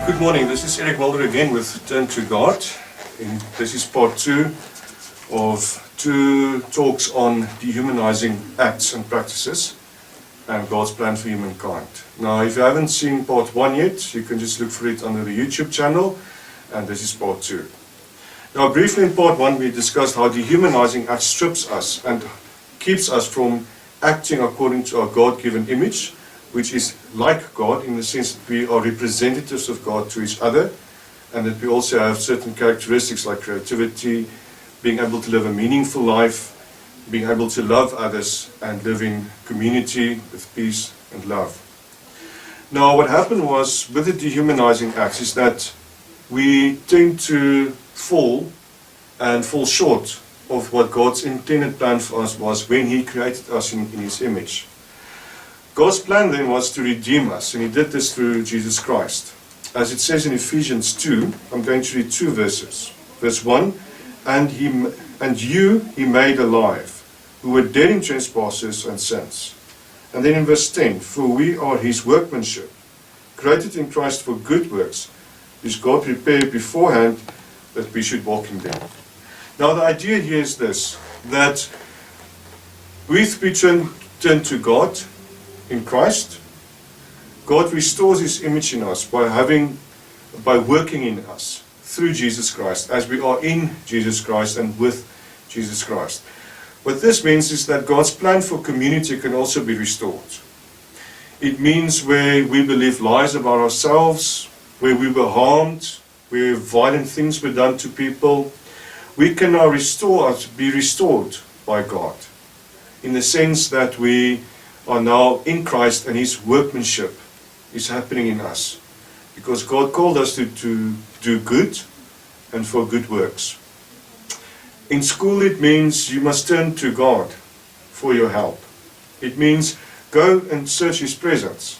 Good morning, this is Erick Mulder again with Turn to God. This is part 2 of 2 talks on dehumanizing acts and practices and God's plan for humankind. Now, if you haven't seen part 1 yet, you can just look for it under the YouTube channel, and this is part 2. Now, briefly in part 1, we discussed how dehumanizing acts strips us and keeps us from acting according to our God-given image, which is like God in the sense that we are representatives of God to each other, and that we also have certain characteristics like creativity, being able to live a meaningful life, being able to love others, and live in community with peace and love. Now, what happened was, with the dehumanizing acts, is that we tend to fall short of what God's intended plan for us was when He created us in His image. God's plan then was to redeem us, and He did this through Jesus Christ. As it says in Ephesians 2, I'm going to read 2 verses. Verse 1, and you He made alive, who were dead in trespasses and sins. And then in verse 10, for we are His workmanship, created in Christ for good works, which God prepared beforehand that we should walk in them. Now the idea here is this, that we turn to God in Christ. God restores His image in us by working in us through Jesus Christ, as we are in Jesus Christ and with Jesus Christ. What this means is that God's plan for community can also be restored. It means where we believe lies about ourselves, where we were harmed, where violent things were done to people, we can now be restored by God, in the sense that we are now in Christ and His workmanship is happening in us. Because God called us to do good and for good works. In school it means you must turn to God for your help. It means go and search His presence.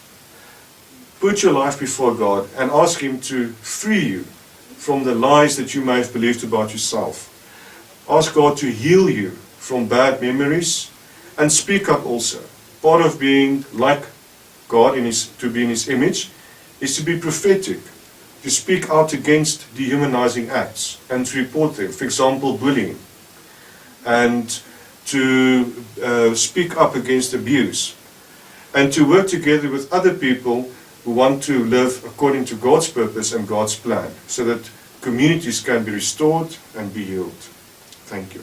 Put your life before God and ask Him to free you from the lies that you may have believed about yourself. Ask God to heal you from bad memories and speak up also. Part of being like God, to be in His image, is to be prophetic, to speak out against dehumanizing acts and to report them. For example, bullying, and to speak up against abuse, and to work together with other people who want to live according to God's purpose and God's plan, so that communities can be restored and be healed. Thank you.